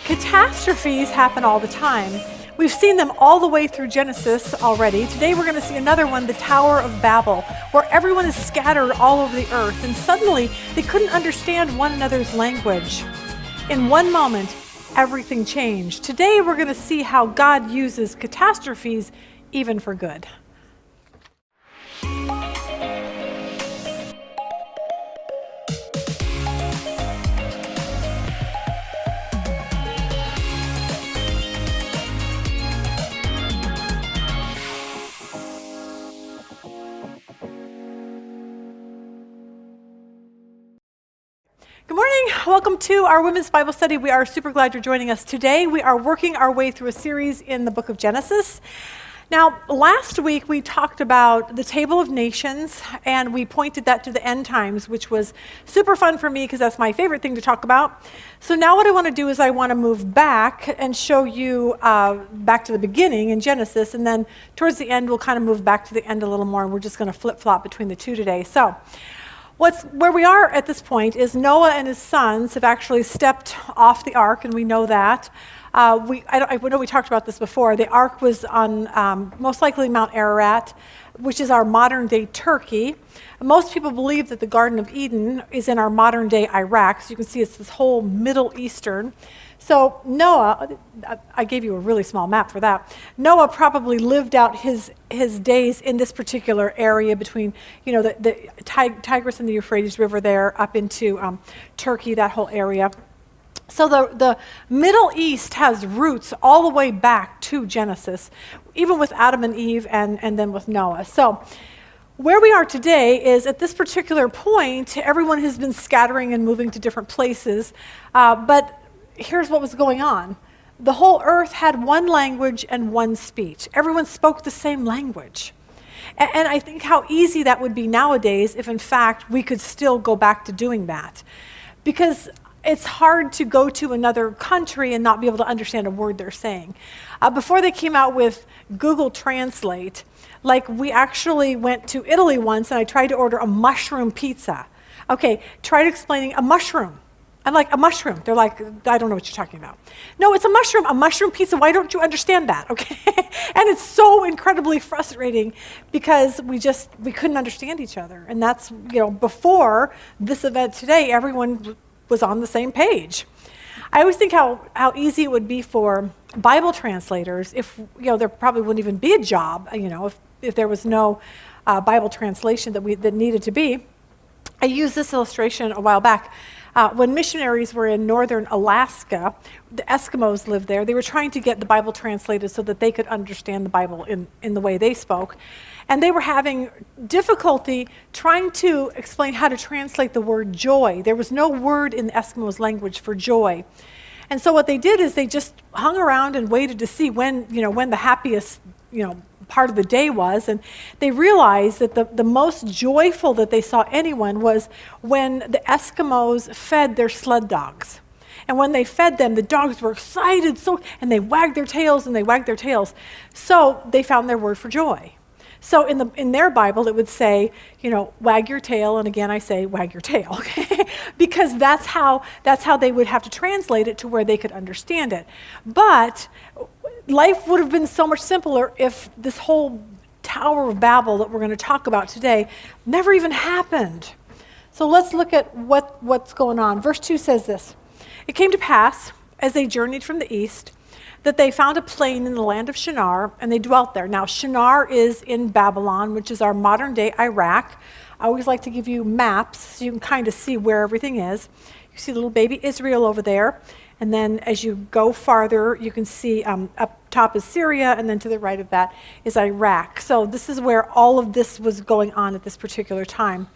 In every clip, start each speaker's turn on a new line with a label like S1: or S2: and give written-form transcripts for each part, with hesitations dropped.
S1: Catastrophes happen all the time. We've seen them all the way through Genesis already. Today we're going to see another one, the Tower of Babel, where everyone is scattered all over the earth, and suddenly they couldn't understand one another's language. In one moment, everything changed. Today we're going to see how God uses catastrophes even for good. Good morning. Welcome to our Women's Bible Study. We are super glad you're joining us today. We are working our way through a series in the book of Genesis. Now, last week we talked about the Table of Nations, and we pointed that to the end times, which was super fun for me because that's my favorite thing to talk about. So now what I want to do is I want to move back and show you back to the beginning in Genesis, and then towards the end we'll kind of move back to the end a little more, and we're just going to flip-flop between the two today. So where we are at this point is Noah and his sons have actually stepped off the ark, and we know that. I know we talked about this before. The ark was on most likely Mount Ararat, which is our modern-day Turkey. Most people believe that the Garden of Eden is in our modern-day Iraq. So you can see it's this whole Middle Eastern. So Noah, I gave you a really small map for that. Noah probably lived out his days in this particular area between, the Tigris and the Euphrates River there up into Turkey, that whole area. So the Middle East has roots all the way back to Genesis, even with Adam and Eve and then with Noah. So where we are today is at this particular point, everyone has been scattering and moving to different places, but here's what was going on. The whole earth had one language and one speech. Everyone spoke the same language. And I think how easy that would be nowadays if, in fact, we could still go back to doing that. Because it's hard to go to another country and not be able to understand a word they're saying. Before they came out with Google Translate, we actually went to Italy once and I tried to order a mushroom pizza. Okay, tried explaining a mushroom. I'm like, a mushroom. They're like, I don't know what you're talking about. No, it's a mushroom pizza. Why don't you understand that? Okay. And it's so incredibly frustrating because we couldn't understand each other. And that's, before this event today, everyone was on the same page. I always think how easy it would be for Bible translators if, there probably wouldn't even be a job, if there was no Bible translation that needed to be. I used this illustration a while back. When missionaries were in northern Alaska, the Eskimos lived there. They were trying to get the Bible translated so that they could understand the Bible in the way they spoke. And they were having difficulty trying to explain how to translate the word joy. There was no word in the Eskimos' language for joy. And so what they did is they just hung around and waited to see when the happiest, part of the day was, and they realized that the most joyful that they saw anyone was when the Eskimos fed their sled dogs. And when they fed them, the dogs were excited, and they wagged their tails and they wagged their tails. So they found their word for joy. So in their Bible, it would say, wag your tail, and again I say, wag your tail, okay? Because that's how they would have to translate it to where they could understand it. But life would have been so much simpler if this whole Tower of Babel that we're going to talk about today never even happened. So let's look at what's going on. Verse 2 says this: It came to pass, as they journeyed from the east, that they found a plain in the land of Shinar, and they dwelt there. Now, Shinar is in Babylon, which is our modern-day Iraq. I always like to give you maps so you can kind of see where everything is. You see little baby Israel over there, and then as you go farther, you can see up top is Syria, and then to the right of that is Iraq. So this is where all of this was going on at this particular time.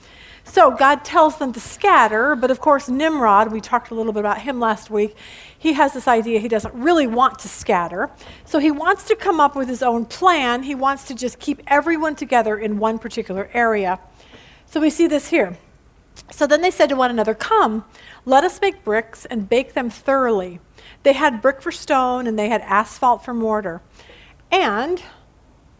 S1: So God tells them to scatter, but of course Nimrod, we talked a little bit about him last week, he has this idea he doesn't really want to scatter. So he wants to come up with his own plan. He wants to just keep everyone together in one particular area. So we see this here. So then they said to one another, "Come, let us make bricks and bake them thoroughly." They had brick for stone and they had asphalt for mortar. And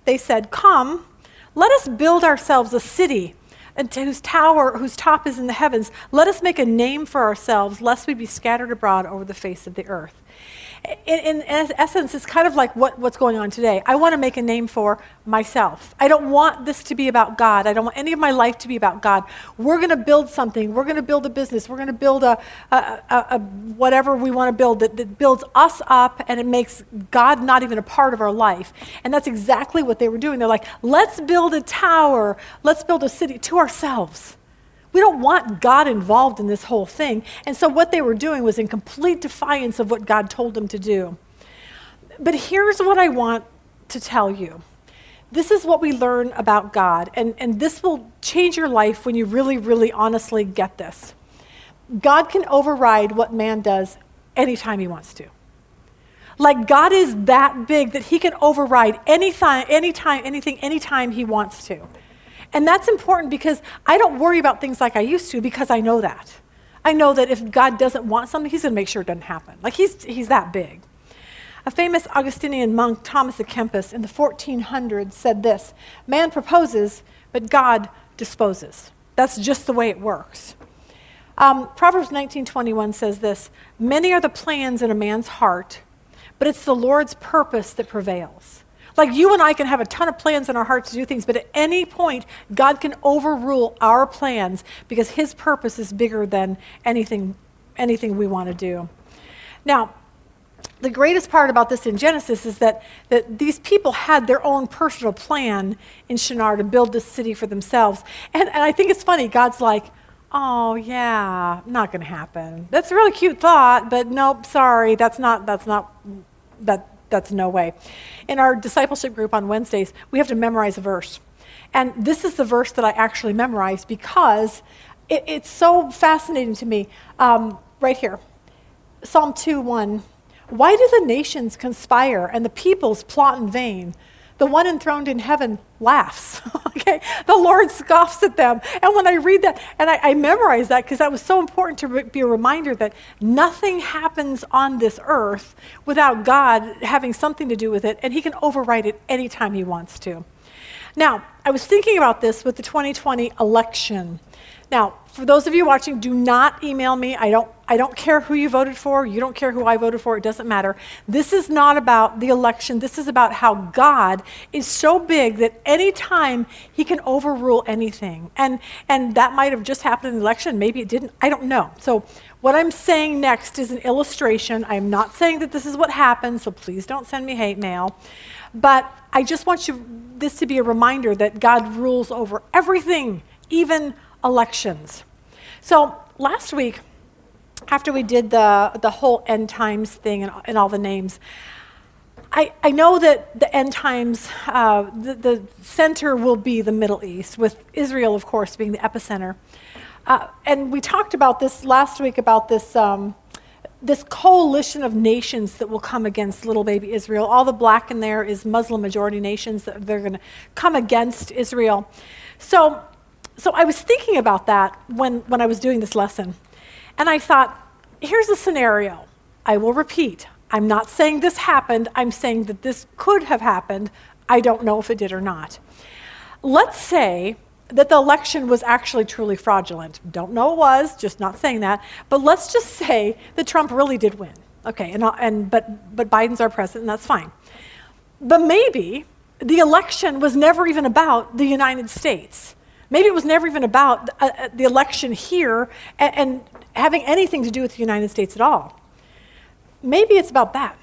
S1: they said, "Come, let us build ourselves a city and whose top is in the heavens, let us make a name for ourselves, lest we be scattered abroad over the face of the earth. In essence, it's kind of like what's going on today. I want to make a name for myself. I don't want this to be about God. I don't want any of my life to be about God. We're going to build something. We're going to build a business. We're going to build a whatever we want to build that builds us up, and it makes God not even a part of our life. And that's exactly what they were doing. They're like, let's build a tower. Let's build a city to ourselves. We don't want God involved in this whole thing. And so what they were doing was in complete defiance of what God told them to do. But here's what I want to tell you. This is what we learn about God, and this will change your life when you really, really honestly get this. God can override what man does anytime he wants to. Like, God is that big that he can override anything he wants to. And that's important because I don't worry about things like I used to, because I know that. I know that if God doesn't want something, he's going to make sure it doesn't happen. Like, he's that big. A famous Augustinian monk, Thomas à Kempis, in the 1400s said this: man proposes, but God disposes. That's just the way it works. Proverbs 19:21 says this: many are the plans in a man's heart, but it's the Lord's purpose that prevails. Like, you and I can have a ton of plans in our hearts to do things, but at any point, God can overrule our plans because his purpose is bigger than anything we want to do. Now, the greatest part about this in Genesis is that these people had their own personal plan in Shinar to build this city for themselves. And I think it's funny, God's like, oh yeah, not going to happen. That's a really cute thought, but nope, sorry, that's no way. In our discipleship group on Wednesdays, we have to memorize a verse. And this is the verse that I actually memorized because it's so fascinating to me. Right here, Psalm 2:1. Why do the nations conspire and the peoples plot in vain? The one enthroned in heaven laughs. Okay, the Lord scoffs at them. And when I read that, and I memorize that because that was so important to be a reminder that nothing happens on this earth without God having something to do with it, and he can override it anytime he wants to. Now, I was thinking about this with the 2020 election. Now, for those of you watching, do not email me. I don't care who you voted for. You don't care who I voted for. It doesn't matter. This is not about the election. This is about how God is so big that anytime he can overrule anything. And that might have just happened in the election. Maybe it didn't. I don't know. So what I'm saying next is an illustration. I'm not saying that this is what happened, so please don't send me hate mail. But I just want this to be a reminder that God rules over everything, even elections. So last week, after we did the whole end times thing and all the names, I know that the end times, the center will be the Middle East, with Israel, of course, being the epicenter. And we talked about this last week, about this coalition of nations that will come against little baby Israel. All the black in there is Muslim majority nations that they're going to come against Israel. So I was thinking about that when I was doing this lesson. And I thought, here's a scenario. I will repeat. I'm not saying this happened. I'm saying that this could have happened. I don't know if it did or not. Let's say that the election was actually truly fraudulent. Don't know it was, just not saying that. But let's just say that Trump really did win. Okay, but Biden's our president, and that's fine. But maybe the election was never even about the United States. Maybe it was never even about the election here and having anything to do with the United States at all. Maybe it's about that.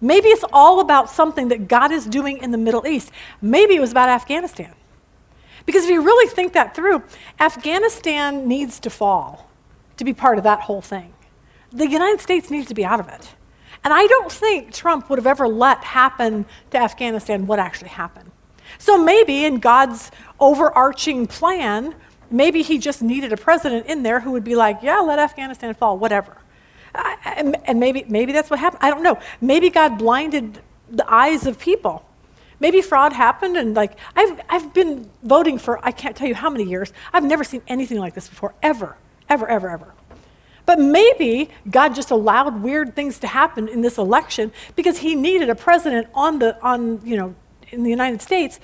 S1: Maybe it's all about something that God is doing in the Middle East. Maybe it was about Afghanistan. Because if you really think that through, Afghanistan needs to fall to be part of that whole thing. The United States needs to be out of it. And I don't think Trump would have ever let happen to Afghanistan what actually happened. So maybe in God's overarching plan, maybe he just needed a president in there who would be like, yeah, let Afghanistan fall, whatever. And maybe that's what happened. I don't know. Maybe God blinded the eyes of people. Maybe fraud happened, and like I've been voting for I can't tell you how many years. I've never seen anything like this before, ever. But maybe God just allowed weird things to happen in this election because he needed a president in the United States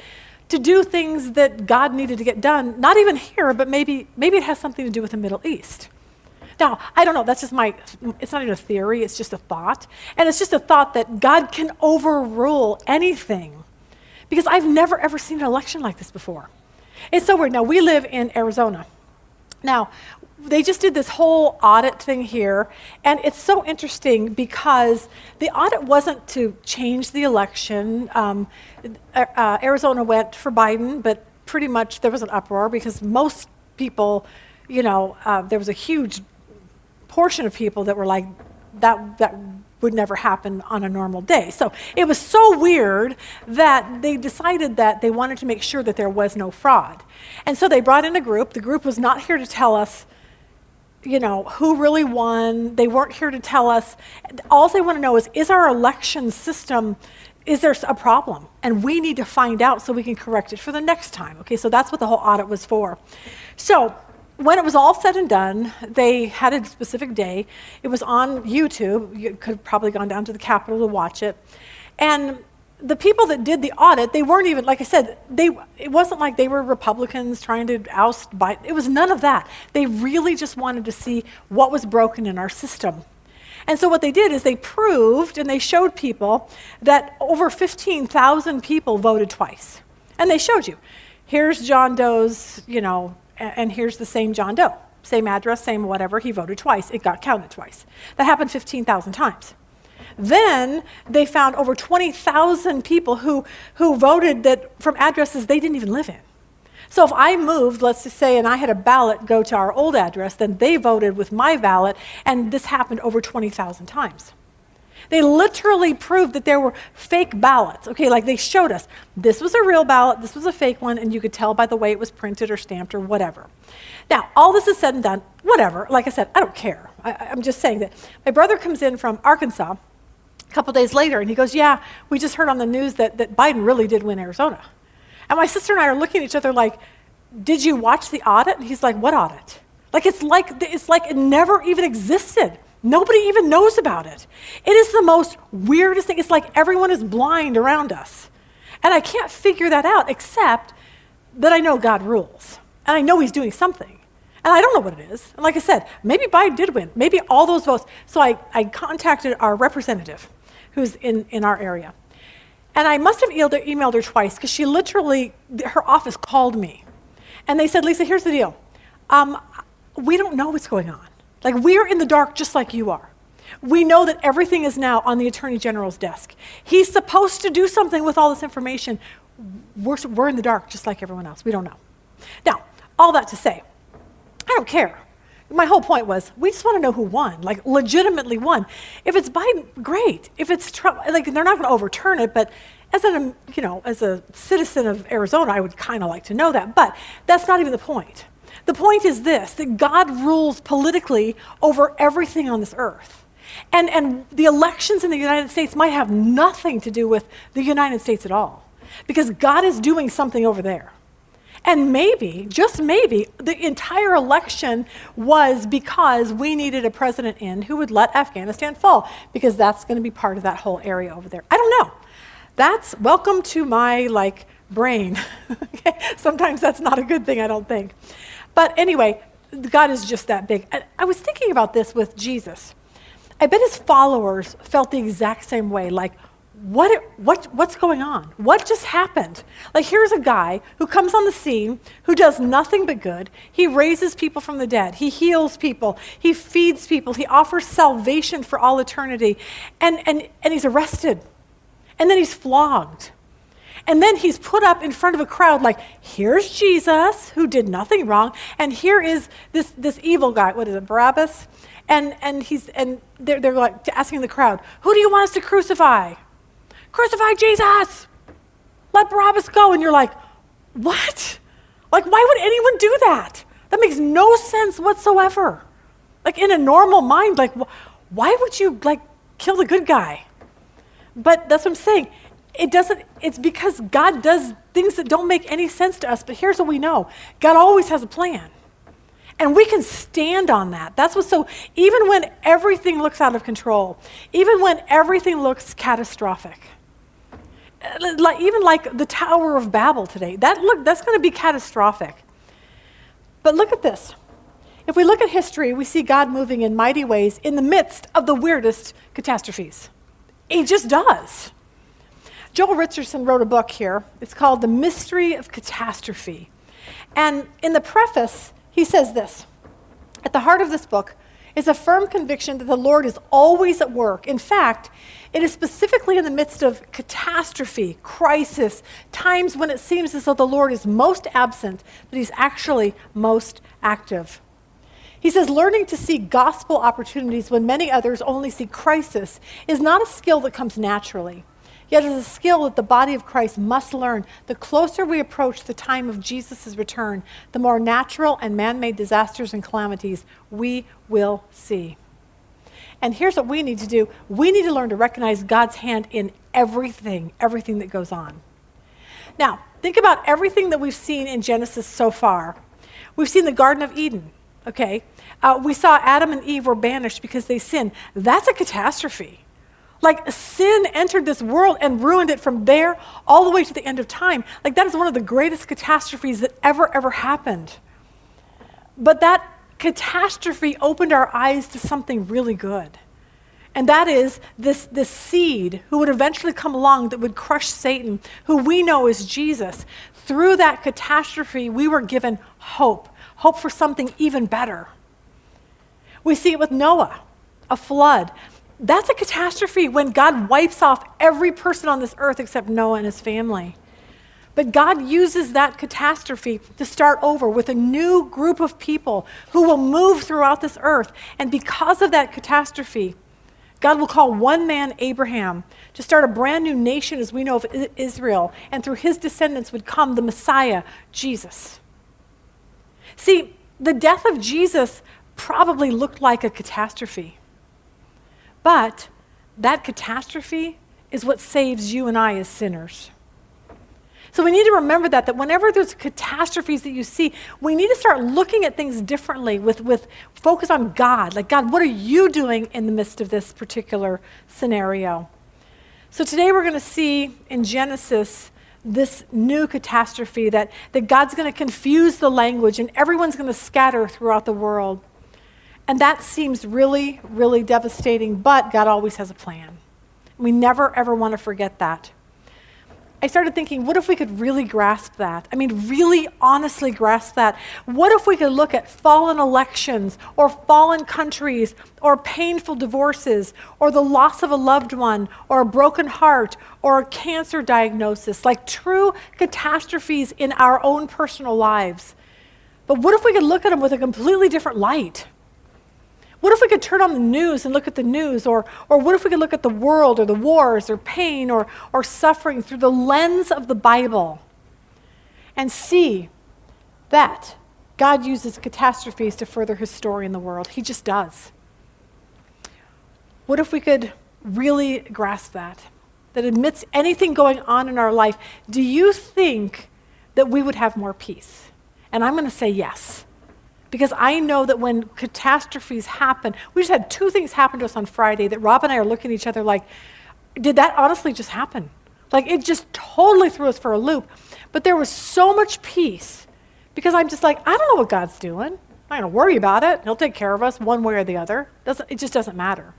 S1: to do things that God needed to get done, not even here, but maybe it has something to do with the Middle East. Now, I don't know, that's just it's not even a theory, it's just a thought. And it's just a thought that God can overrule anything. Because I've never ever seen an election like this before. It's so weird. Now, we live in Arizona. Now, they just did this whole audit thing here, and it's so interesting because the audit wasn't to change the election. Arizona went for Biden, but pretty much there was an uproar because most people, there was a huge portion of people that were like, that would never happen on a normal day. So it was so weird that they decided that they wanted to make sure that there was no fraud. And so they brought in a group. The group was not here to tell us who really won. They weren't here to tell us. All they want to know is our election system, is there a problem? And we need to find out so we can correct it for the next time. Okay, so that's what the whole audit was for. So when it was all said and done, they had a specific day. It was on YouTube. You could have probably gone down to the Capitol to watch it. And the people that did the audit, they weren't even, like I said, it wasn't like they were Republicans trying to oust Biden. It was none of that. They really just wanted to see what was broken in our system. And so what they did is they proved and they showed people that over 15,000 people voted twice. And they showed you, here's John Doe's, and here's the same John Doe. Same address, same whatever, he voted twice. It got counted twice. That happened 15,000 times. Then they found over 20,000 people who voted that from addresses they didn't even live in. So if I moved, let's just say, and I had a ballot go to our old address, then they voted with my ballot, and this happened over 20,000 times. They literally proved that there were fake ballots. Okay, like they showed us, this was a real ballot, this was a fake one, and you could tell by the way it was printed or stamped or whatever. Now, all this is said and done, whatever. Like I said, I don't care. I'm just saying that my brother comes in from Arkansas a couple days later, and he goes, yeah, we just heard on the news that Biden really did win Arizona. And my sister and I are looking at each other like, did you watch the audit? And he's like, what audit? It's like it never even existed. Nobody even knows about it. It is the most weirdest thing. It's like everyone is blind around us. And I can't figure that out except that I know God rules. And I know he's doing something. And I don't know what it is. And like I said, maybe Biden did win. Maybe all those votes. So I contacted our representative who's in our area. And I must have emailed her twice because she literally, her office called me. And they said, Lisa, here's the deal. We don't know what's going on. Like, we're in the dark just like you are. We know that everything is now on the Attorney General's desk. He's supposed to do something with all this information. We're in the dark just like everyone else. We don't know. Now, all that to say, I don't care. My whole point was, we just want to know who won, like legitimately won. If it's Biden, great. If it's Trump, like they're not going to overturn it, but as a citizen of Arizona, I would kind of like to know that. But that's not even the point. The point is this, that God rules politically over everything on this earth. And the elections in the United States might have nothing to do with the United States at all, because God is doing something over there. And maybe, just maybe, the entire election was because we needed a president in who would let Afghanistan fall, because that's going to be part of that whole area over there. I don't know. That's welcome to my brain. Okay? Sometimes that's not a good thing, I don't think. But anyway, God is just that big. I was thinking about this with Jesus. I bet his followers felt the exact same way, like, what's going on? What just happened? Like, here's a guy who comes on the scene, who does nothing but good. He raises people from the dead. He heals people. He feeds people. He offers salvation for all eternity. And he's arrested. And then he's flogged. And then he's put up in front of a crowd like, here's Jesus, who did nothing wrong, and here is this evil guy, what is it, Barabbas? And they're like asking the crowd, who do you want us to crucify? Crucify Jesus! Let Barabbas go. And you're like, what? Like, why would anyone do that? That makes no sense whatsoever. Like, in a normal mind, like, why would you, kill the good guy? But that's what I'm saying. It's because God does things that don't make any sense to us, but here's what we know. God always has a plan. And we can stand on that. That's what's so, even when everything looks out of control, even when everything looks catastrophic, even like the Tower of Babel today. That's going to be catastrophic. But look at this. If we look at history, we see God moving in mighty ways in the midst of the weirdest catastrophes. He just does. Joel Richardson wrote a book here. It's called The Mystery of Catastrophe. And in the preface, he says this: at the heart of this book is a firm conviction that the Lord is always at work. In fact, it is specifically in the midst of catastrophe, crisis, times when it seems as though the Lord is most absent, that he's actually most active. He says, learning to see gospel opportunities when many others only see crisis is not a skill that comes naturally. Yet it is a skill that the body of Christ must learn. The closer we approach the time of Jesus' return, the more natural and man-made disasters and calamities we will see. And here's what we need to do. We need to learn to recognize God's hand in everything that goes on. Now, think about everything that we've seen in Genesis so far. We've seen the Garden of Eden, okay? We saw Adam and Eve were banished because they sinned. That's a catastrophe. Like, sin entered this world and ruined it from there all the way to the end of time. Like, that is one of the greatest catastrophes that ever happened. But that catastrophe opened our eyes to something really good. And that is this seed who would eventually come along that would crush Satan, who we know is Jesus. Through that catastrophe, we were given hope for something even better. We see it with Noah, a flood. That's a catastrophe when God wipes off every person on this earth except Noah and his family. But God uses that catastrophe to start over with a new group of people who will move throughout this earth. And because of that catastrophe, God will call one man, Abraham, to start a brand new nation as we know of Israel. And through his descendants would come the Messiah, Jesus. See, the death of Jesus probably looked like a catastrophe. But that catastrophe is what saves you and I as sinners. So we need to remember that whenever there's catastrophes that you see, we need to start looking at things differently with focus on God. Like, God, what are you doing in the midst of this particular scenario? So today we're going to see in Genesis this new catastrophe that God's going to confuse the language and everyone's going to scatter throughout the world. And that seems really, really devastating, but God always has a plan. We never, ever want to forget that. I started thinking, what if we could really grasp that? I mean, really honestly grasp that. What if we could look at fallen elections or fallen countries or painful divorces or the loss of a loved one or a broken heart or a cancer diagnosis, like true catastrophes in our own personal lives? But what if we could look at them with a completely different light? What if we could turn on the news and look at the news? Or what if we could look at the world or the wars or pain or suffering through the lens of the Bible and see that God uses catastrophes to further his story in the world? He just does. What if we could really grasp that amidst anything going on in our life, do you think that we would have more peace? And I'm going to say yes. Because I know that when catastrophes happen, we just had two things happen to us on Friday that Rob and I are looking at each other like, did that honestly just happen? Like, it just totally threw us for a loop. But there was so much peace because I'm just like, I don't know what God's doing. I'm not going to worry about it. He'll take care of us one way or the other. It just doesn't matter.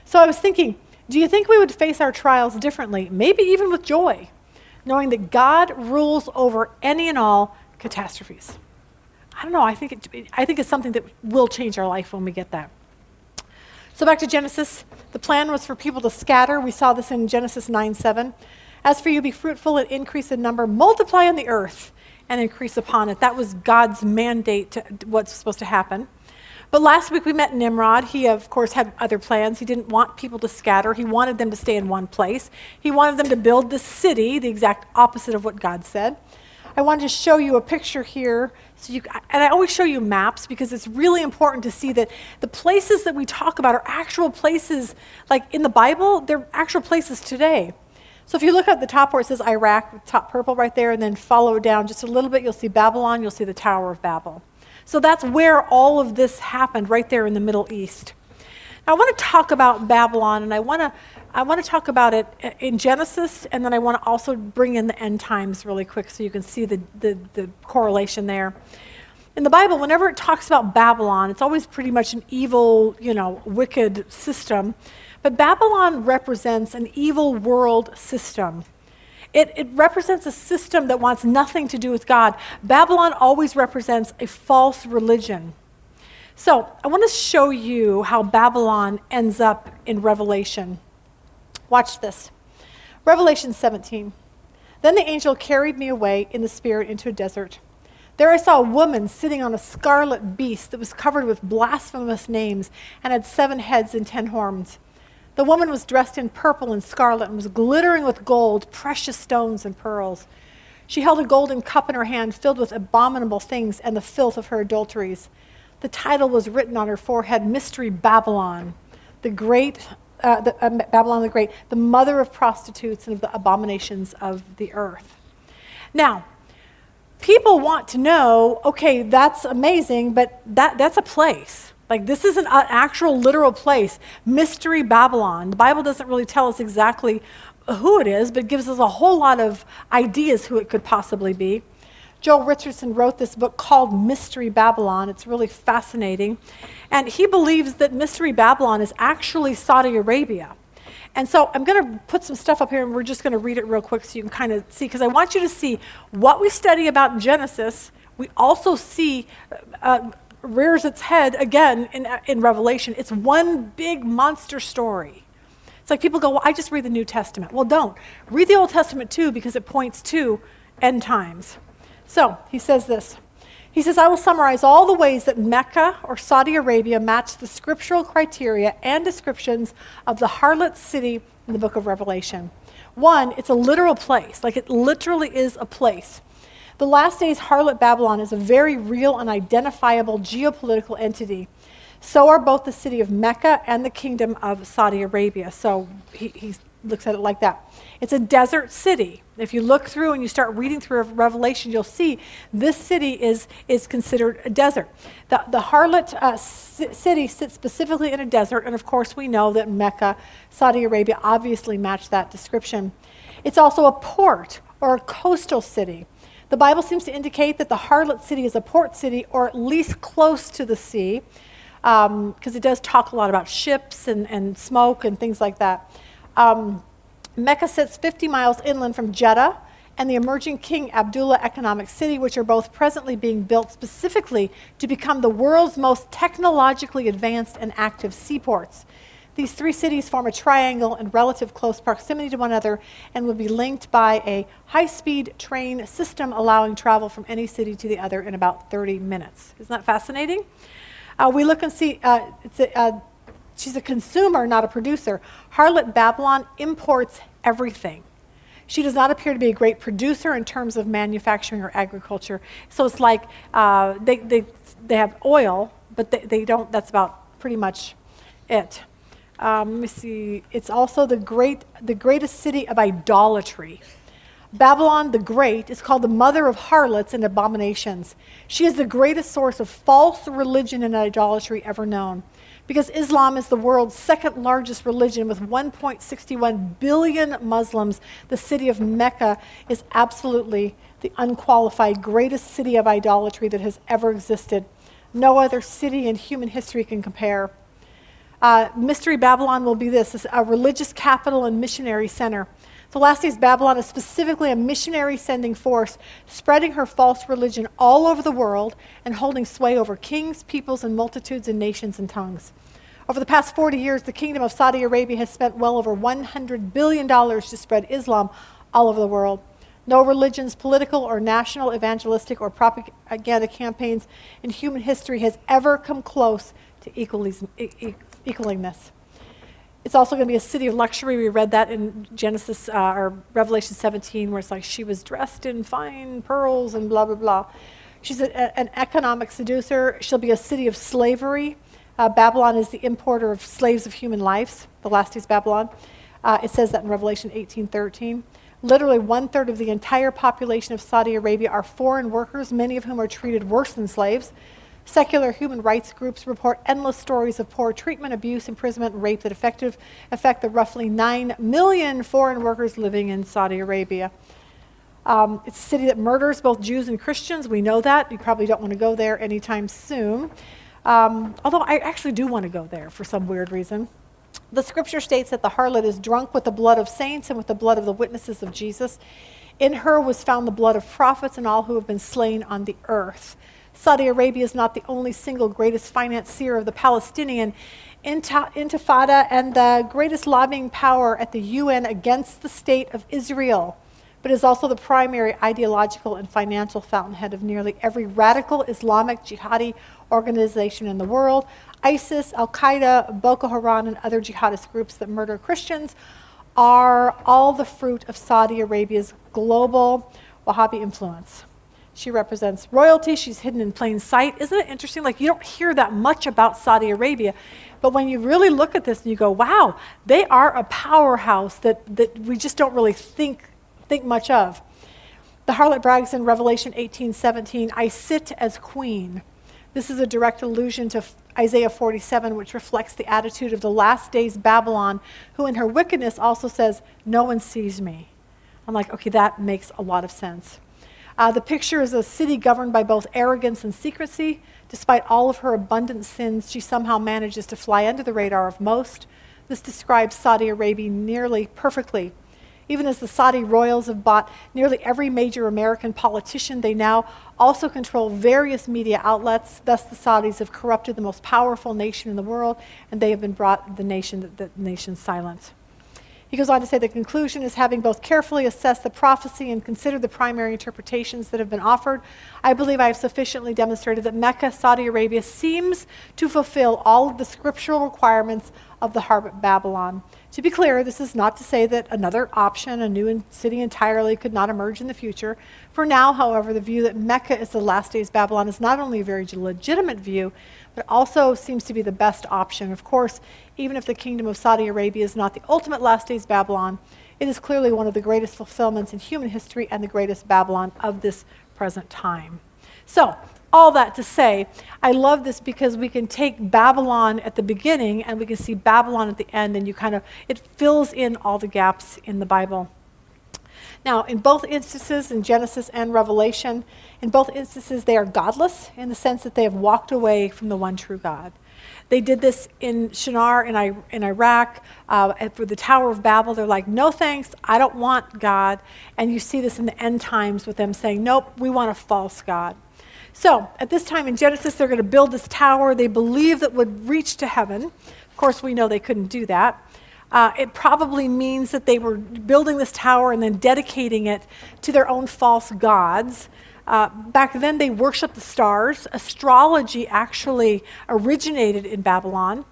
S1: So I was thinking, do you think we would face our trials differently, maybe even with joy, knowing that God rules over any and all catastrophes? I don't know, I think it's something that will change our life when we get that. So back to Genesis. The plan was for people to scatter. We saw this in Genesis 9:7. As for you, be fruitful and increase in number, multiply on the earth and increase upon it. That was God's mandate to what's supposed to happen. But last week we met Nimrod. He, of course, had other plans. He didn't want people to scatter. He wanted them to stay in one place. He wanted them to build the city, the exact opposite of what God said. I wanted to show you a picture here. And I always show you maps because it's really important to see that the places that we talk about are actual places, like in the Bible, they're actual places today. So if you look at the top where it says Iraq, top purple right there, and then follow down just a little bit, you'll see Babylon, you'll see the Tower of Babel. So that's where all of this happened, right there in the Middle East. Now, I want to talk about Babylon, and I want to I want to talk about it in Genesis, and then I want to also bring in the end times really quick so you can see the correlation there. In the Bible, whenever it talks about Babylon, it's always pretty much an evil, wicked system. But Babylon represents an evil world system. It represents a system that wants nothing to do with God. Babylon always represents a false religion. So I want to show you how Babylon ends up in Revelation. Watch this. Revelation 17. Then the angel carried me away in the spirit into a desert. There I saw a woman sitting on a scarlet beast that was covered with blasphemous names and had 7 heads and 10 horns. The woman was dressed in purple and scarlet and was glittering with gold, precious stones, and pearls. She held a golden cup in her hand filled with abominable things and the filth of her adulteries. The title was written on her forehead, Mystery Babylon, the Great, Babylon the Great, the mother of prostitutes and of the abominations of the earth. Now, people want to know, okay, that's amazing, but that's a place. Like, this is an actual literal place, Mystery Babylon. The Bible doesn't really tell us exactly who it is, but gives us a whole lot of ideas who it could possibly be. Joel Richardson wrote this book called Mystery Babylon. It's really fascinating. And he believes that Mystery Babylon is actually Saudi Arabia. And so I'm going to put some stuff up here, and we're just going to read it real quick so you can kind of see, because I want you to see what we study about in Genesis. We also see rears its head again in Revelation. It's one big monster story. It's like people go, well, I just read the New Testament. Well, don't. Read the Old Testament too, because it points to end times. So he says this. He says, I will summarize all the ways that Mecca or Saudi Arabia match the scriptural criteria and descriptions of the harlot city in the book of Revelation. 1, it's a literal place. Like, it literally is a place. The last days harlot Babylon is a very real and identifiable geopolitical entity. So are both the city of Mecca and the kingdom of Saudi Arabia. So he looks at it like that. It's a desert city. If you look through and you start reading through Revelation, you'll see this city is considered a desert. The harlot city sits specifically in a desert, and of course we know that Mecca, Saudi Arabia obviously match that description. It's also a port or a coastal city. The Bible seems to indicate that the harlot city is a port city, or at least close to the sea, because it does talk a lot about ships and smoke and things like that. Mecca sits 50 miles inland from Jeddah and the emerging King Abdullah Economic City, which are both presently being built specifically to become the world's most technologically advanced and active seaports. These 3 cities form a triangle in relative close proximity to one another and will be linked by a high-speed train system allowing travel from any city to the other in about 30 minutes. Isn't that fascinating? We look and see, she's a consumer, not a producer. Harlot Babylon imports everything. She does not appear to be a great producer in terms of manufacturing or agriculture. So it's like they have oil, but they don't. That's about pretty much it. Let me see. It's also the greatest city of idolatry. Babylon the Great is called the mother of harlots and abominations. She is the greatest source of false religion and idolatry ever known. Because Islam is the world's second largest religion with 1.61 billion Muslims, the city of Mecca is absolutely the unqualified greatest city of idolatry that has ever existed. No other city in human history can compare. Mystery Babylon will be this, a religious capital and missionary center. The last days Babylon is specifically a missionary sending force, spreading her false religion all over the world and holding sway over kings, peoples, and multitudes and nations and tongues. Over the past 40 years, the kingdom of Saudi Arabia has spent well over $100 billion to spread Islam all over the world. No religion's political or national evangelistic or propaganda campaigns in human history has ever come close to equaling this. It's also going to be a city of luxury. We read that in Genesis or Revelation 17, where it's like she was dressed in fine pearls and blah, blah, blah. She's an economic seducer. She'll be a city of slavery. Babylon is the importer of slaves of human lives, the last days Babylon. It says that in Revelation 18:13. Literally 1/3 of the entire population of Saudi Arabia are foreign workers, many of whom are treated worse than slaves. Secular human rights groups report endless stories of poor treatment, abuse, imprisonment, and rape that affect the roughly 9 million foreign workers living in Saudi Arabia. It's a city that murders both Jews and Christians. We know that. You probably don't want to go there anytime soon. Although I actually do want to go there for some weird reason. The scripture states that the harlot is drunk with the blood of saints and with the blood of the witnesses of Jesus. In her was found the blood of prophets and all who have been slain on the earth. Saudi Arabia is not the only single greatest financier of the Palestinian intifada and the greatest lobbying power at the UN against the state of Israel, but is also the primary ideological and financial fountainhead of nearly every radical Islamic jihadi organization in the world. ISIS, Al-Qaeda, Boko Haram, and other jihadist groups that murder Christians are all the fruit of Saudi Arabia's global Wahhabi influence. She represents royalty. She's hidden in plain sight. Isn't it interesting? Like, you don't hear that much about Saudi Arabia, but when you really look at this and you go, wow, they are a powerhouse that we just don't really think much of. The harlot brags in Revelation 18:17, I sit as queen. This is a direct allusion to Isaiah 47, which reflects the attitude of the last days Babylon, who in her wickedness also says, no one sees me. I'm like, okay, that makes a lot of sense. The picture is a city governed by both arrogance and secrecy. Despite all of her abundant sins, she somehow manages to fly under the radar of most. This describes Saudi Arabia nearly perfectly. Even as the Saudi royals have bought nearly every major American politician, they now also control various media outlets. Thus, the Saudis have corrupted the most powerful nation in the world, and they have been brought the nation's silence. He goes on to say the conclusion is having both carefully assessed the prophecy and considered the primary interpretations that have been offered, I believe I have sufficiently demonstrated that Mecca, Saudi Arabia, seems to fulfill all of the scriptural requirements of the harlot Babylon. To be clear, this is not to say that another option, a new city entirely, could not emerge in the future. For now, however, the view that Mecca is the last days Babylon is not only a very legitimate view, but also seems to be the best option. Of course, even if the kingdom of Saudi Arabia is not the ultimate last days Babylon, it is clearly one of the greatest fulfillments in human history and the greatest Babylon of this present time. So, all that to say, I love this because we can take Babylon at the beginning and we can see Babylon at the end, and it fills in all the gaps in the Bible. Now, in both instances, in Genesis and Revelation, in both instances they are godless in the sense that they have walked away from the one true God. They did this in Shinar in Iraq, for the Tower of Babel. They're like, no thanks, I don't want God. And you see this in the end times with them saying, nope, we want a false God. So at this time in Genesis, they're going to build this tower they believe that would reach to heaven. Of course, we know they couldn't do that. It probably means that they were building this tower and then dedicating it to their own false gods. Back then, they worshiped the stars. Astrology actually originated in Babylon.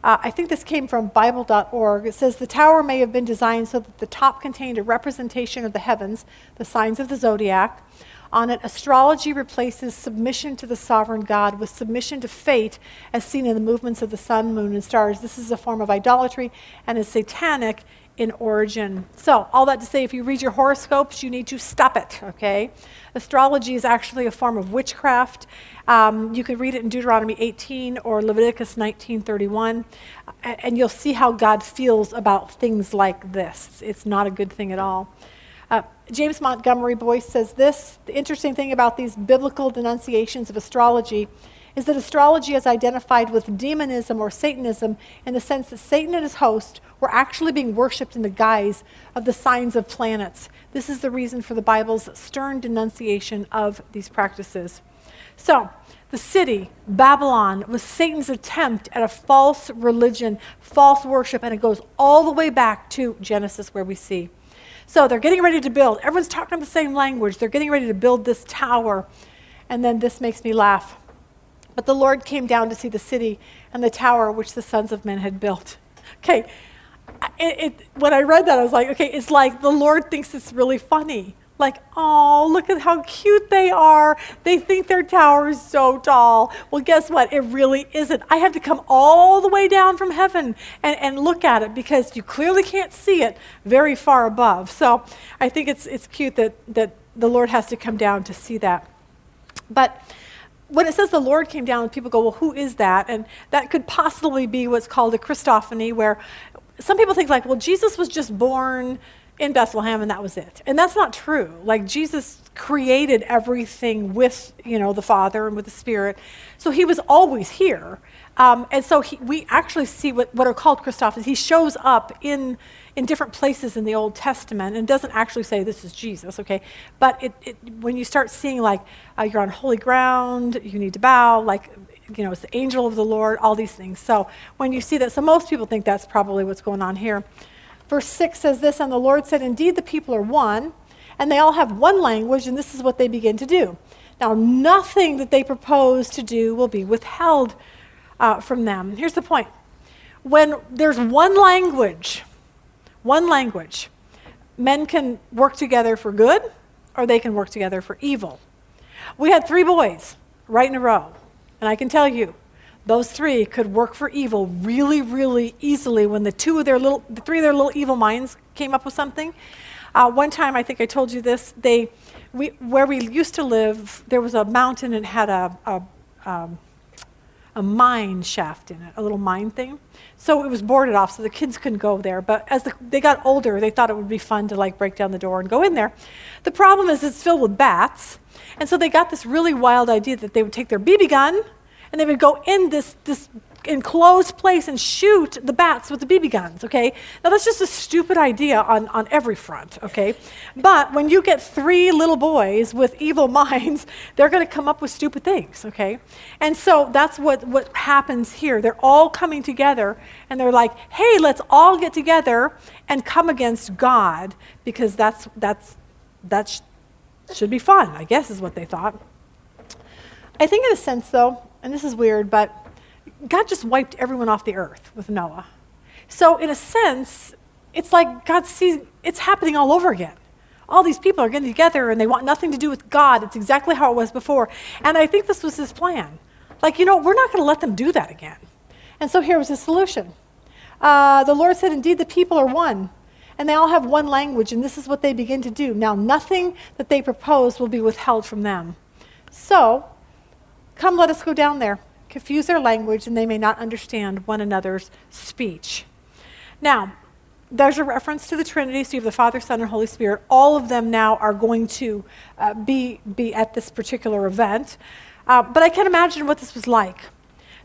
S1: I think this came from Bible.org. It says, the tower may have been designed so that the top contained a representation of the heavens, the signs of the zodiac. On it, astrology replaces submission to the sovereign God with submission to fate, as seen in the movements of the sun, moon, and stars. This is a form of idolatry and is satanic in origin. So, all that to say, if you read your horoscopes, you need to stop it, okay? Astrology is actually a form of witchcraft. You can read it in Deuteronomy 18 or Leviticus 19:31, and you'll see how God feels about things like this. It's not a good thing at all. James Montgomery Boyce says this, the interesting thing about these biblical denunciations of astrology is that astrology is identified with demonism or Satanism in the sense that Satan and his host were actually being worshipped in the guise of the signs of planets. This is the reason for the Bible's stern denunciation of these practices. So, the city, Babylon, was Satan's attempt at a false religion, false worship, and it goes all the way back to Genesis where we see. So they're getting ready to build. Everyone's talking the same language. They're getting ready to build this tower. And then this makes me laugh. But the Lord came down to see the city and the tower which the sons of men had built. Okay, when I read that, I was like, okay, it's like the Lord thinks it's really funny. Like, oh, look at how cute they are. They think their tower is so tall. Well, guess what? It really isn't. I had to come all the way down from heaven and look at it because you clearly can't see it very far above. So I think it's cute that the Lord has to come down to see that. But when it says the Lord came down, people go, well, who is that? And that could possibly be what's called a Christophany, where some people think like, well, Jesus was just born in Bethlehem and that was it. And that's not true. Like Jesus created everything with, the Father and with the Spirit. So he was always here. And so we actually see what are called Christophanies. He shows up in different places in the Old Testament and doesn't actually say this is Jesus, okay? But when you start seeing like you're on holy ground, you need to bow, like, it's the angel of the Lord, all these things. So when you see that, so most people think that's probably what's going on here. Verse 6 says this, and the Lord said, indeed the people are one, and they all have one language, and this is what they begin to do. Now nothing that they propose to do will be withheld from them. Here's the point. When there's one language, men can work together for good, or they can work together for evil. We had 3 boys right in a row, and I can tell you, those 3 could work for evil really, really easily when the 3 of their little evil minds came up with something. One time, I think I told you this, where we used to live, there was a mountain and had a mine shaft in it, a little mine thing. So it was boarded off, so the kids couldn't go there. But as they got older, they thought it would be fun to like break down the door and go in there. The problem is it's filled with bats. And so they got this really wild idea that they would take their BB gun and they would go in this enclosed place and shoot the bats with the BB guns, okay? Now that's just a stupid idea on every front, okay? But when you get 3 little boys with evil minds, they're going to come up with stupid things, okay? And so that's what happens here. They're all coming together and they're like, hey, let's all get together and come against God because that should be fun, I guess is what they thought. I think in a sense though, and this is weird, but God just wiped everyone off the earth with Noah. So in a sense, it's like God sees it's happening all over again. All these people are getting together and they want nothing to do with God. It's exactly how it was before. And I think this was his plan. Like, we're not going to let them do that again. And so here was his solution. The Lord said, indeed, the people are one, and they all have one language, and this is what they begin to do. Now, nothing that they propose will be withheld from them. So, come, let us go down there. Confuse their language, and they may not understand one another's speech. Now, there's a reference to the Trinity, so you have the Father, Son, and Holy Spirit. All of them now are going to be at this particular event. But I can imagine what this was like.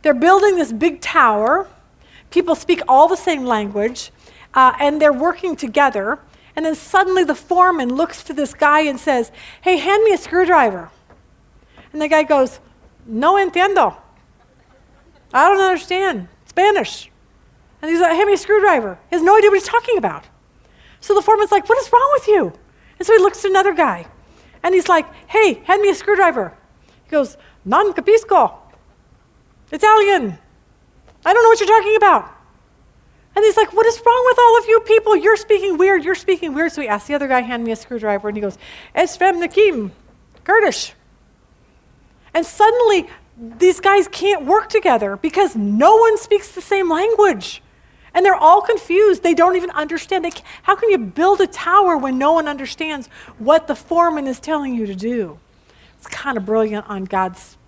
S1: They're building this big tower. People speak all the same language, and they're working together. And then suddenly the foreman looks to this guy and says, hey, hand me a screwdriver. And the guy goes, no entiendo. I don't understand Spanish. And he's like, hand me a screwdriver. He has no idea what he's talking about. So the foreman's like, what is wrong with you? And so he looks to another guy. And he's like, hey, hand me a screwdriver. He goes, non capisco. Italian. I don't know what you're talking about. And he's like, what is wrong with all of you people? You're speaking weird. So he asks the other guy, hand me a screwdriver. And he goes, es fem nakim, Kurdish. And suddenly, these guys can't work together because no one speaks the same language. And they're all confused. They don't even understand. How can you build a tower when no one understands what the foreman is telling you to do? It's kind of brilliant on God's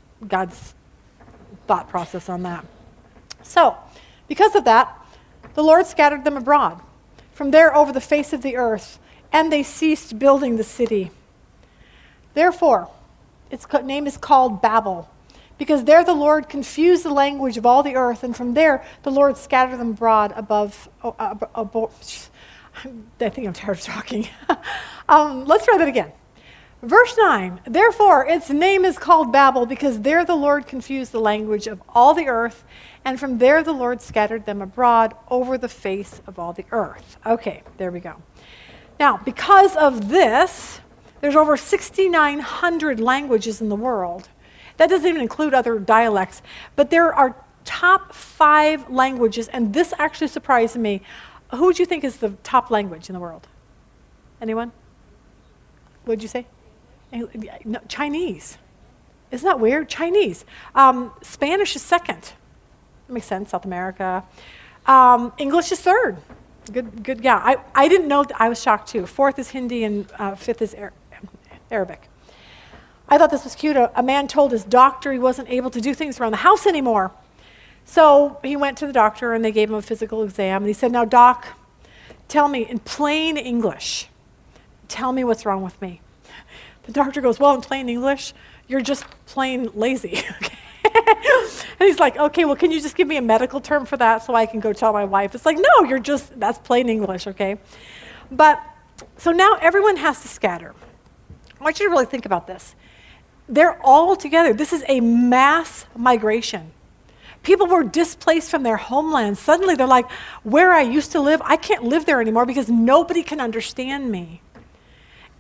S1: thought process on that. So, because of that, the Lord scattered them abroad, from there over the face of the earth, and they ceased building the city. Therefore, its name is called Babel, because there the Lord confused the language of all the earth, and from there the Lord scattered them abroad I think I'm tired of talking. Let's try that again. Verse 9, therefore its name is called Babel, because there the Lord confused the language of all the earth, and from there the Lord scattered them abroad over the face of all the earth. Okay, there we go. Now, because of this, there's over 6,900 languages in the world. That doesn't even include other dialects, but there are top 5 languages, and this actually surprised me. Who would you think is the top language in the world? Anyone? What did you say? No, Chinese. Isn't that weird? Chinese. Spanish is second. That makes sense. South America. English is third. Good. Yeah, I didn't know. I was shocked too. 4th is Hindi and 5th is Arabic. I thought this was cute. A man told his doctor he wasn't able to do things around the house anymore. So he went to the doctor and they gave him a physical exam. And he said, now, doc, tell me in plain English, tell me what's wrong with me. The doctor goes, well, in plain English, you're just plain lazy. And he's like, okay, well, can you just give me a medical term for that so I can go tell my wife? It's like, no, that's plain English, okay? But, so now everyone has to scatter. I want you to really think about this. They're all together. This is a mass migration. People were displaced from their homeland. Suddenly they're like, where I used to live, I can't live there anymore because nobody can understand me.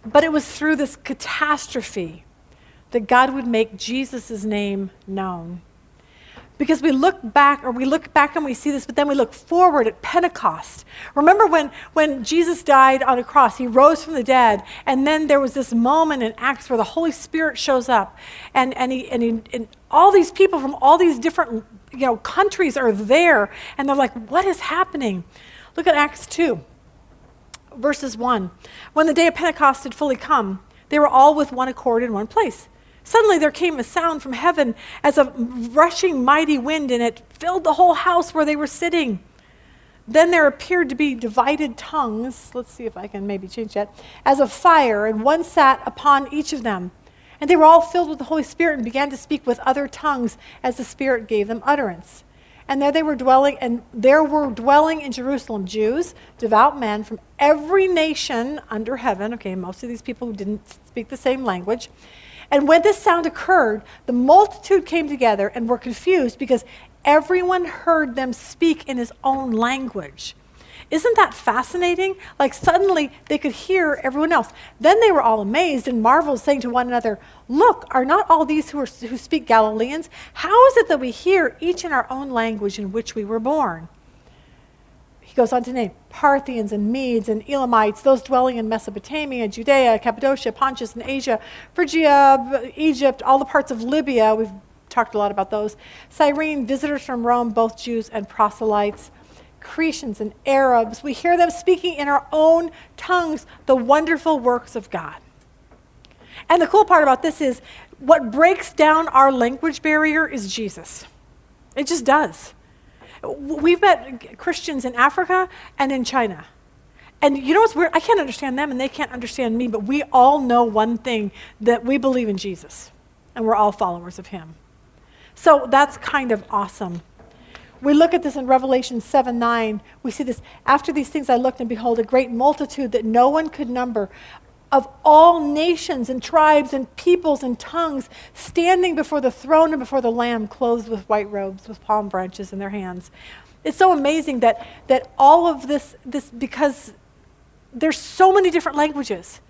S1: But it was through this catastrophe that God would make Jesus' name known. Because we look back and we see this, but then we look forward at Pentecost. Remember when Jesus died on a cross, he rose from the dead, and then there was this moment in Acts where the Holy Spirit shows up, and all these people from all these different countries are there, and they're like, what is happening? Look at Acts 2, verses 1. When the day of Pentecost had fully come, they were all with one accord in one place. Suddenly there came a sound from heaven as a rushing mighty wind, and it filled the whole house where they were sitting. Then there appeared to be divided tongues, let's see if I can maybe change that, as of fire, and one sat upon each of them. And they were all filled with the Holy Spirit and began to speak with other tongues as the Spirit gave them utterance. And there were dwelling in Jerusalem Jews, devout men from every nation under heaven. Okay, most of these people who didn't speak the same language. And when this sound occurred, the multitude came together and were confused because everyone heard them speak in his own language. Isn't that fascinating? Like suddenly they could hear everyone else. Then they were all amazed and marveled, saying to one another, look, are not all these who speak Galileans? How is it that we hear each in our own language in which we were born? He goes on to name Parthians and Medes and Elamites, those dwelling in Mesopotamia, Judea, Cappadocia, Pontus and Asia, Phrygia, Egypt, all the parts of Libya. We've talked a lot about those. Cyrene, visitors from Rome, both Jews and proselytes. Cretians and Arabs. We hear them speaking in our own tongues the wonderful works of God. And the cool part about this is what breaks down our language barrier is Jesus. It just does. We've met Christians in Africa and in China. And you know what's weird? I can't understand them and they can't understand me, but we all know one thing, that we believe in Jesus and we're all followers of him. So that's kind of awesome. We look at this in Revelation 7:9. We see this, after these things I looked and behold a great multitude that no one could number, of all nations and tribes and peoples and tongues, standing before the throne and before the Lamb, clothed with white robes, with palm branches in their hands. It's so amazing that all of this, because there's so many different languages.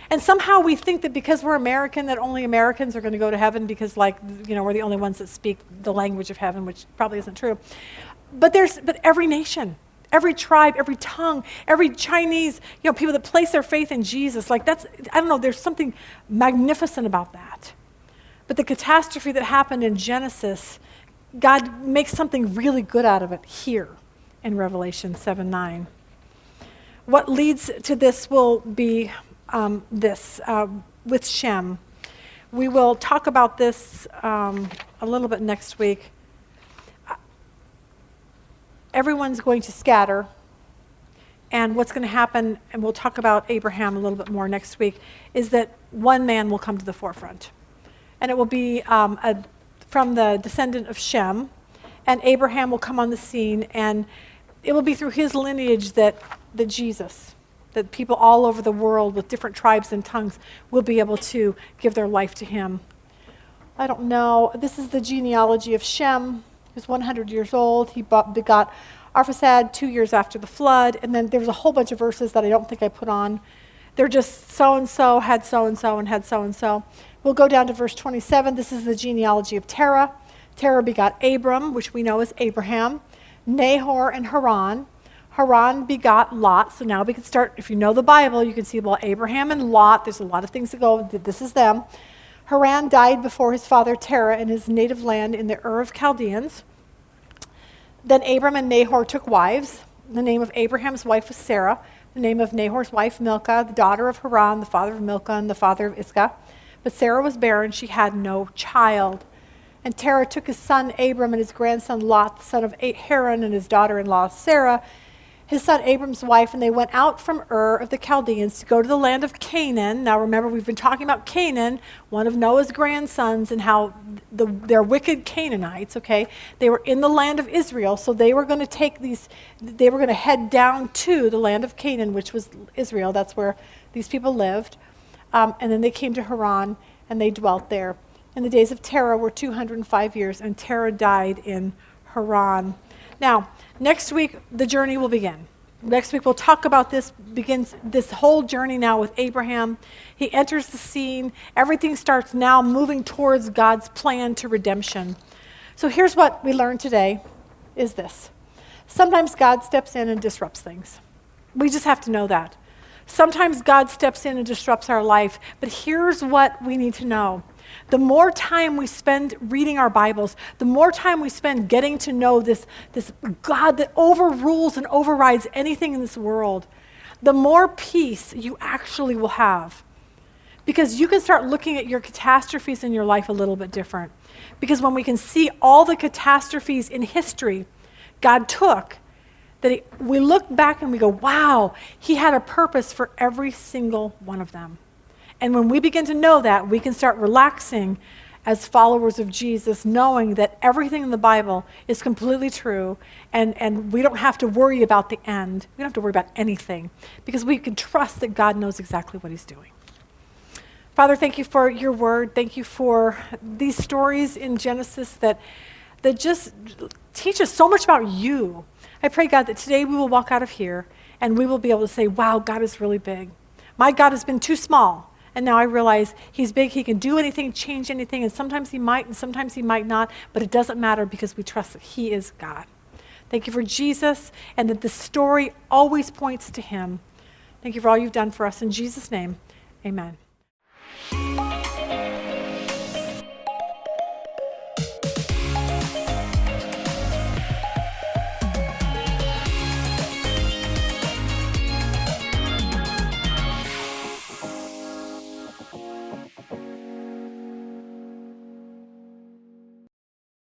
S1: And somehow we think that because we're American, that only Americans are going to go to heaven because we're the only ones that speak the language of heaven, which probably isn't true. But every nation, every tribe, every tongue, every Chinese, people that place their faith in Jesus, there's something magnificent about that. But the catastrophe that happened in Genesis, God makes something really good out of it here in Revelation 7:9. What leads to this will be with Shem. We will talk about this a little bit next week. Everyone's going to scatter, and what's going to happen, and we'll talk about Abraham a little bit more next week, is that one man will come to the forefront. And it will be from the descendant of Shem, and Abraham will come on the scene, and it will be through his lineage that people all over the world with different tribes and tongues will be able to give their life to him. I don't know. This is the genealogy of Shem. He was 100 years old. He begot Arphaxad 2 years after the flood. And then there's a whole bunch of verses that I don't think I put on. They're just so-and-so had so-and-so and had so-and-so. We'll go down to verse 27. This is the genealogy of Terah. Terah begot Abram, which we know as Abraham, Nahor, and Haran. Haran begot Lot. So now we can start, if you know the Bible, you can see, well, Abraham and Lot, there's a lot of things to go, this is them. Haran died before his father Terah in his native land in the Ur of Chaldeans. Then Abram and Nahor took wives. The name of Abraham's wife was Sarah. The name of Nahor's wife, Milcah, the daughter of Haran, the father of Milcah, and the father of Iscah. But Sarah was barren. She had no child. And Terah took his son Abram and his grandson Lot, the son of Haran, and his daughter-in-law Sarah, his son Abram's wife, and they went out from Ur of the Chaldeans to go to the land of Canaan. Now remember, we've been talking about Canaan, one of Noah's grandsons, and how they're wicked Canaanites, okay? They were in the land of Israel, so they were going to head down to the land of Canaan, which was Israel. That's where these people lived. And then they came to Haran, and they dwelt there. And the days of Terah were 205 years, and Terah died in Haran. Now, next week, the journey will begin. Next week, we'll talk about begins this whole journey now with Abraham. He enters the scene. Everything starts now moving towards God's plan to redemption. So here's what we learned today, is this. Sometimes God steps in and disrupts things. We just have to know that. Sometimes God steps in and disrupts our life, but here's what we need to know. The more time we spend reading our Bibles, the more time we spend getting to know this God that overrules and overrides anything in this world, the more peace you actually will have. Because you can start looking at your catastrophes in your life a little bit different. Because when we can see all the catastrophes in history God took, that we look back and we go, wow, he had a purpose for every single one of them. And when we begin to know that, we can start relaxing as followers of Jesus, knowing that everything in the Bible is completely true, and we don't have to worry about the end. We don't have to worry about anything, because we can trust that God knows exactly what he's doing. Father, thank you for your word. Thank you for these stories in Genesis that just teach us so much about you. I pray, God, that today we will walk out of here and we will be able to say, wow, God is really big. My God has been too small. And now I realize he's big, he can do anything, change anything, and sometimes he might and sometimes he might not, but it doesn't matter because we trust that he is God. Thank you for Jesus, and that the story always points to him. Thank you for all you've done for us. In Jesus' name, amen.